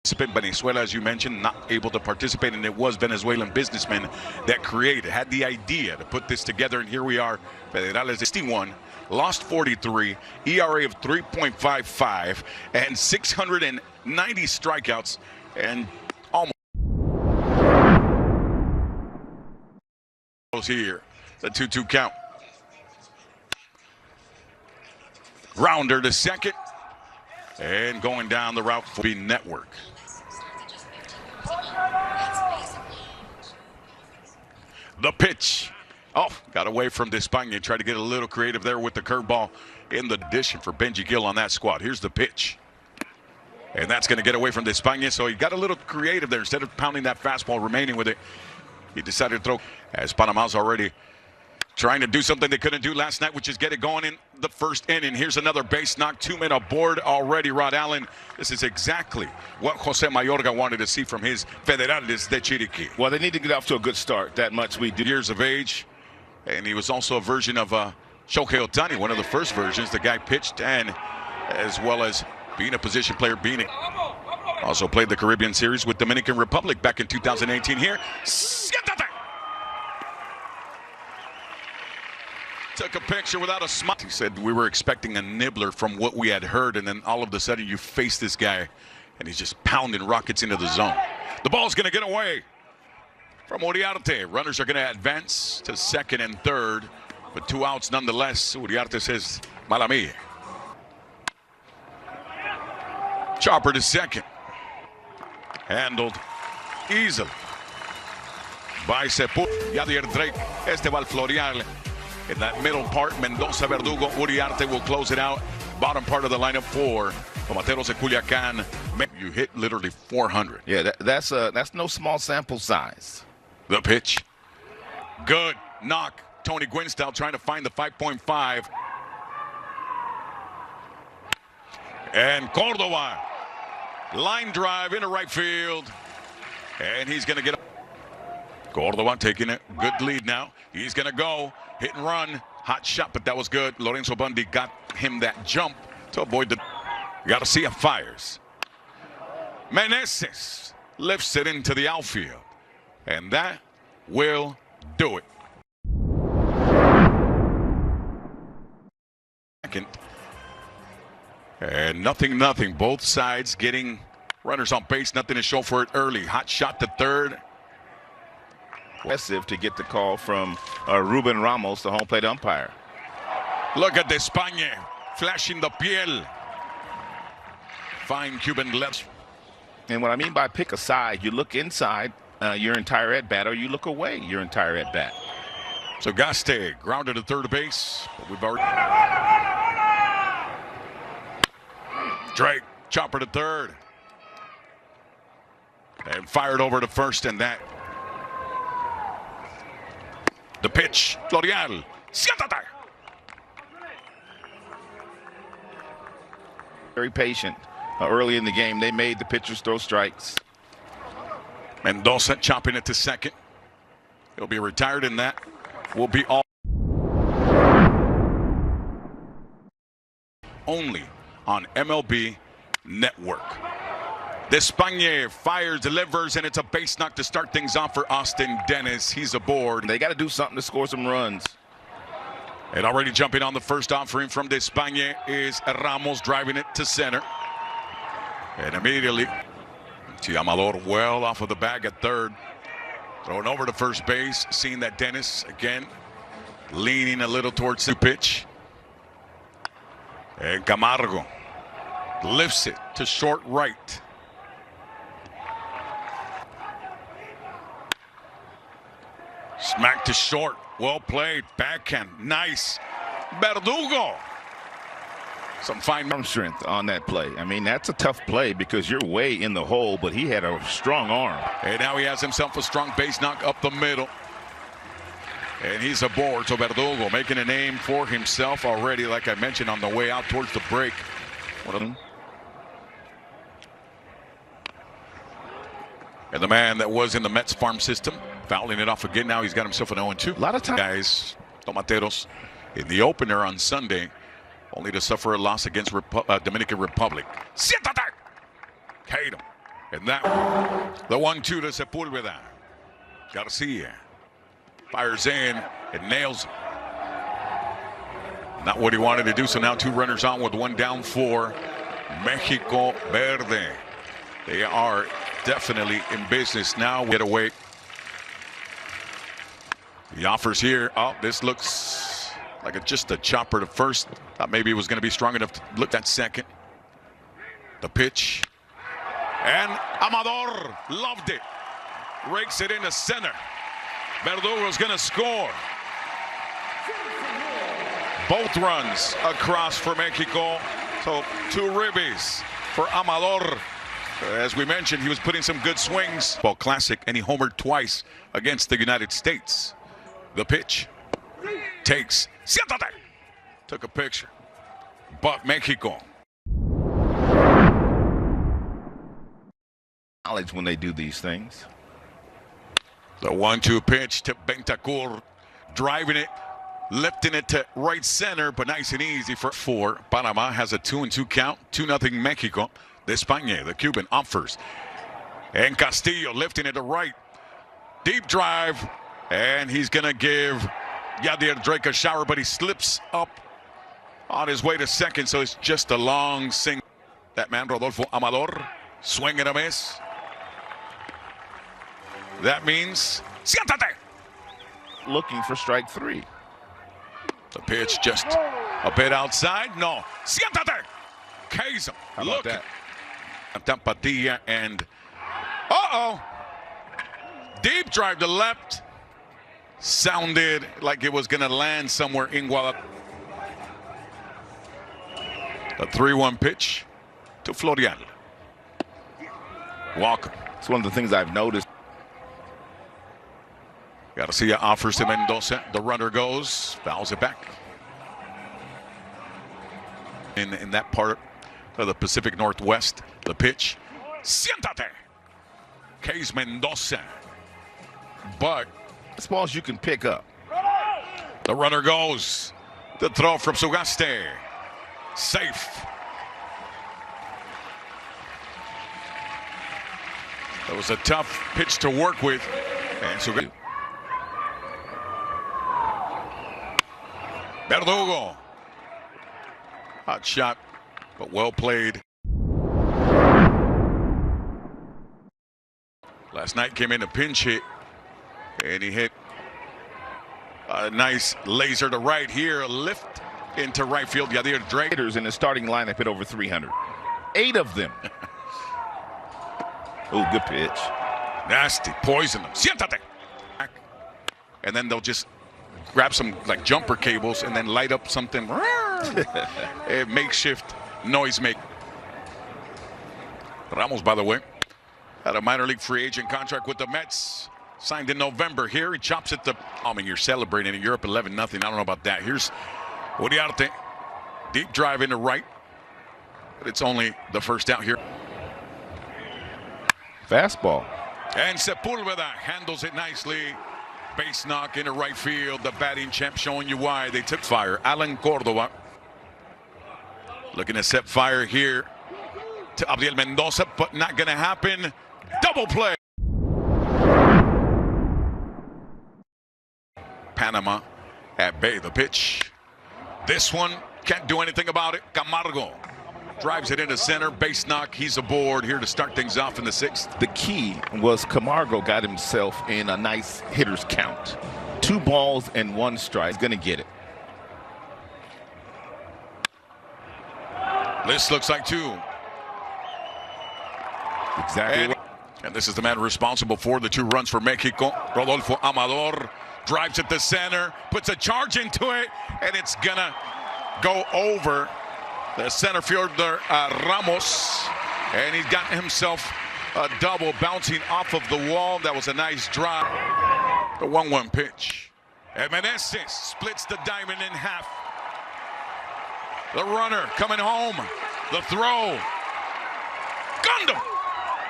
Venezuela, as you mentioned, not able to participate, and it was Venezuelan businessmen that had the idea to put this together, and here we are. Federales 61, lost 43, ERA of 3.55, and 690 strikeouts, and almost here. The 2-2 count. Grounder to second, and going down the route for the network. The pitch. Oh, got away from Despaigne. Tried to get a little creative there with the curveball in the addition for Benji Gill on that squad. Here's the pitch. And that's going to get away from Despaigne. So he got a little creative there. Instead of pounding that fastball, remaining with it, he decided to throw, as Panama's already trying to do something they couldn't do last night, which is get it going in the first inning. Here's another base knock, 2 men aboard already. Rod Allen, this is exactly what Jose Mayorga wanted to see from his Federales de Chiriquí. Well, they need to get off to a good start. That much we do. Years of age, and he was also a version of Shohei Ohtani, one of the first versions. The guy pitched, and as well as being a position player, also played the Caribbean Series with Dominican Republic back in 2018 here. Took a picture without a smile. He said we were expecting a nibbler from what we had heard, and then all of a sudden you face this guy, and he's just pounding rockets into the zone. The ball's going to get away from Uriarte. Runners are going to advance to second and third, but 2 outs nonetheless. Uriarte says, mala mía. Chopper to second. Handled easily by Sepúlveda. Yadier Drake. Este va al Florial. In that middle part, Mendoza, Verdugo, Uriarte will close it out. Bottom part of the lineup for Tomateros de Culiacán. You hit literally 400. Yeah, that's no small sample size. The pitch. Good knock. Tony Gwynn style, trying to find the 5.5. And Córdoba. Line drive into right field. And he's going to get up. Córdoba taking a good lead now. He's going to go. Hit and run. Hot shot, but that was good. Lorenzo Bundy got him that jump to avoid the... Garcia fires. Meneses lifts it into the outfield. And that will do it. Second. And nothing. Both sides getting runners on base. Nothing to show for it early. Hot shot to third. Impressive to get the call from Ruben Ramos, the home plate umpire. Look at Despaigne flashing the piel. Fine Cuban left. And what I mean by pick a side, you look inside your entire at-bat, or you look away your entire at-bat. So Gaste grounded to third base. But we've already... Drake, chopper to third. And fired over to first, and that... The pitch, Florial. Siéntate. Very patient. Early in the game, they made the pitchers throw strikes. Mendoza chopping it to second. He'll be retired, and that will be all. Only on MLB Network. Despaigne fires, delivers, and it's a base knock to start things off for Austin Dennis. He's aboard. They got to do something to score some runs. And already jumping on the first offering from Despaigne is Ramos, driving it to center. And immediately, Amador well off of the bag at third. Throwing over to first base, seeing that Dennis, again, leaning a little towards the pitch. And Camargo lifts it to short right. Smack to short. Well played. Backhand. Nice. Verdugo. Some fine arm strength on that play. I mean, that's a tough play because you're way in the hole, but he had a strong arm. And now he has himself a strong base knock up the middle. And he's aboard. So Verdugo making a name for himself already, like I mentioned, on the way out towards the break. And the man that was in the Mets farm system, fouling it off again. Now he's got himself an 0-2. A lot of time. Guys, Tomateros in the opener on Sunday, only to suffer a loss against Dominican Republic. Siéntate! Hate him. And that, the 1-2 to Sepulveda. Garcia fires in and nails it. Not what he wanted to do, so now 2 runners on with 1 down for Mexico Verde. They are definitely in business now. Get away. The offers here. Oh, this looks like just a chopper to first. Thought maybe it was going to be strong enough to look at second. The pitch. And Amador loved it. Rakes it into center. Verdugo's going to score. Both runs across for Mexico. So 2 ribbies for Amador. As we mentioned, he was putting some good swings. Ball classic, and he homered twice against the United States. The pitch. Takes. Siéntate. Took a picture. But Mexico. Knowledge when they do these things. The 1-2 pitch to Bentancur, driving it, lifting it to right center, but nice and easy for 4. Panama has a 2-2 count, 2-0 Mexico. De España, the Cuban offers. And Castillo lifting it to right. Deep drive, and he's going to give Yadier Drake a shower, but he slips up on his way to second, so it's just a long single. That man, Rodolfo Amador, swing and a miss. That means, siéntate. Looking for strike 3. The pitch just a bit outside. No, siéntate. K's him. How about that? Tampatilla and deep drive to left. Sounded like it was going to land somewhere in Guadalajara. The 3-1 pitch to Florial. Walker. It's one of the things I've noticed. Garcia offers to Mendoza. The runner goes, fouls it back. In that part of the Pacific Northwest, the pitch. Siéntate. Case Mendoza. But it's balls you can pick up. The runner goes. The throw from Sugaste. Safe. That was a tough pitch to work with. And Sugaste. Verdugo. Hot shot, but well played. Last night came in a pinch hit, and he hit a nice laser to right here, a lift into right field. Yadier Drake. In the starting lineup hit over 300. 8 of them. Oh, good pitch. Nasty, poison them. Siéntate. And then they'll just grab some like jumper cables and then light up something. A makeshift noise make. Ramos, by the way, had a minor league free agent contract with the Mets. Signed in November. Here he chops it to. I mean, you're celebrating in Europe 11-0. I don't know about that. Here's Uriarte. Deep drive into right. But it's only the first out here. Fastball. And Sepulveda handles it nicely. Base knock into right field. The batting champ showing you why they took fire. Alan Cordova looking to set fire here to Abdiel Mendoza, but not going to happen. Double play. Panama at bay. The pitch. This one can't do anything about it. Camargo drives it into center. Base knock. He's aboard here to start things off in the 6th. The key was Camargo got himself in a nice hitter's count. 2 balls and 1 strike. He's going to get it. This looks like 2. Exactly. And this is the man responsible for the 2 runs for Mexico. Rodolfo Amador drives it to center, puts a charge into it, and it's going to go over the center fielder Ramos, and he's got himself a double bouncing off of the wall. That was a nice drop. The 1-1 pitch. And Meneses splits the diamond in half. The runner coming home. The throw. Gunned him.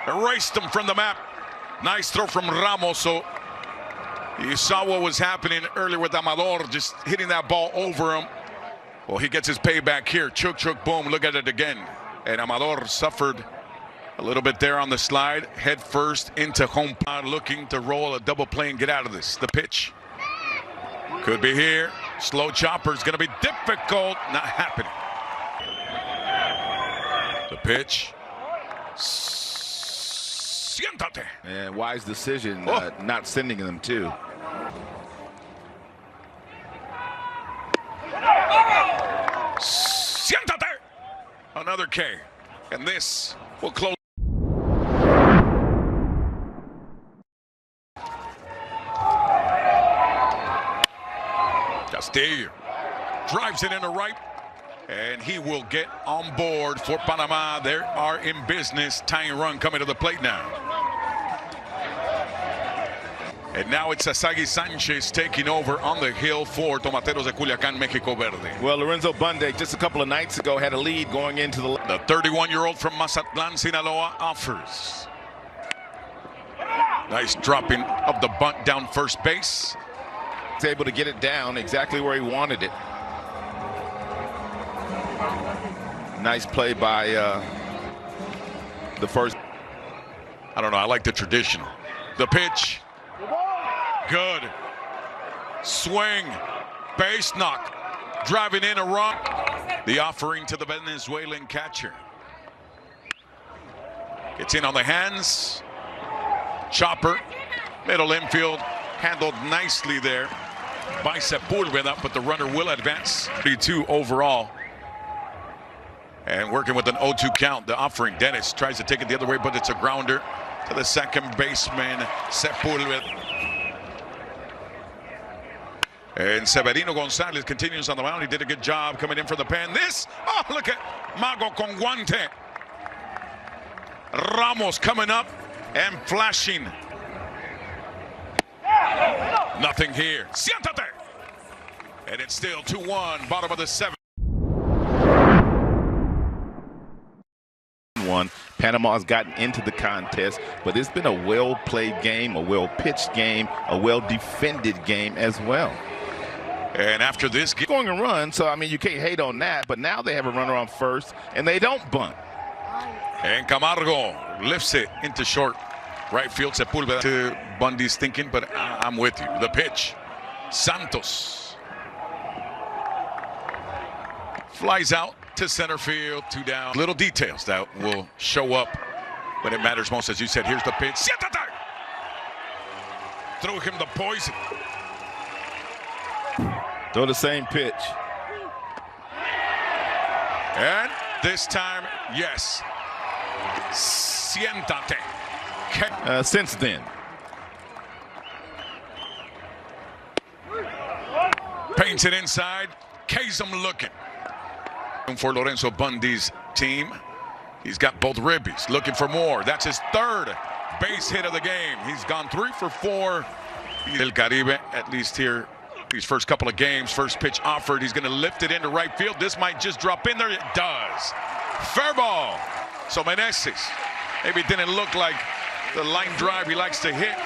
Erased him from the map. Nice throw from Ramos. So you saw what was happening earlier with Amador, just hitting that ball over him. Well, he gets his payback here. Chuk, chuk, boom. Look at it again. And Amador suffered A little bit there on the slide, head first into home pod, looking to roll a double play and get out of this. The pitch could be here. Slow chopper is going to be difficult. Not happening. The pitch. Siéntate. And wise decision, not sending them to. Siéntate. Another K. And this will close. Castillo drives it into right, and he will get on board for Panama. They are in business. Tying run coming to the plate now. And now it's Asagi Sanchez taking over on the hill for Tomateros de Culiacán, México Verde. Well, Lorenzo Bunde just a couple of nights ago had a lead going into the 31-year-old from Mazatlan, Sinaloa offers. Nice dropping of the bunt down first base. He's able to get it down exactly where he wanted it. Nice play by the first. I don't know. I like the traditional. The pitch. Good. Swing. Base knock. Driving in a run. The offering to the Venezuelan catcher. Gets in on the hands. Chopper. Middle infield. Handled nicely there by Sepulveda, but the runner will advance. 32 overall. And working with an 0-2 count. The offering. Dennis tries to take it the other way, but it's a grounder to the second baseman, Sepulveda. And Severino Gonzalez continues on the mound. He did a good job coming in for the pen. This, oh, look at Mago con guante. Ramos coming up and flashing. Nothing here. Siéntate. And it's still 2-1, bottom of the 7th. Panama's gotten into the contest, but it's been a well-played game, a well-pitched game, a well-defended game as well. And after this, going a run, so I mean you can't hate on that, but now they have a runner on first and they don't bunt. And Camargo lifts it into short right field. Sepulveda to Bundy's thinking, but I'm with you. The pitch. Santos flies out to center field, 2 down. Little details that will show up when it matters most. As you said, here's the pitch. Siéntate! Throw him the poison. Throw the same pitch. And this time, yes. Siéntate. Since then. Paints it inside. Kazem looking. For Lorenzo Bundy's team. He's got both ribbies. Looking for more. That's his third base hit of the game. He's gone 3 for 4. El Caribe, at least here, these first couple of games. First pitch offered. He's going to lift it into right field. This might just drop in there. It does. Fair ball. So Meneses, maybe it didn't look like the line drive he likes to hit,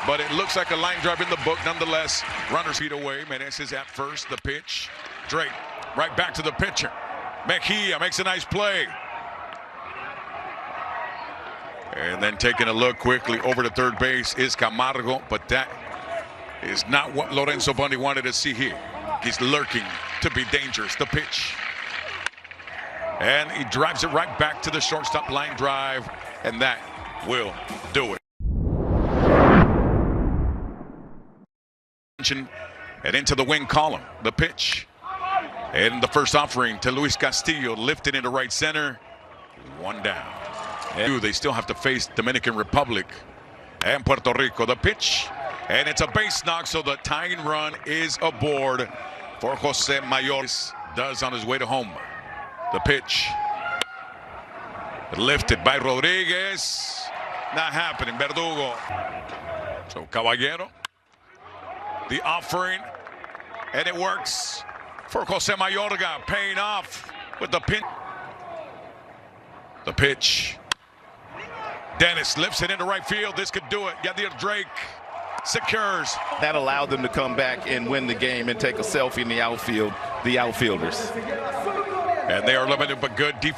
but it looks like a line drive in the book nonetheless. Runner's feet away. Meneses at first. The pitch. Drake right back to the pitcher. Mejia makes a nice play. And then taking a look quickly over to third base is Camargo, but that is not what Lorenzo Bundy wanted to see here. He's lurking to be dangerous. The pitch. And he drives it right back to the shortstop line drive, and that will do it. And into the wing column. The pitch. And the first offering to Luis Castillo, lifted into right center. 1 down. And they still have to face Dominican Republic and Puerto Rico. The pitch. And it's a base knock, so the tying run is aboard for Jose Mayor. Does on his way to home. The pitch. Lifted by Rodriguez. Not happening. Verdugo. So Caballero. The offering. And it works for Jose Mayorga, paying off with the pin. The pitch. Dennis lifts it into right field. This could do it. Yadier Drake secures. That allowed them to come back and win the game and take a selfie in the outfield, the outfielders. And they are limited but good defense.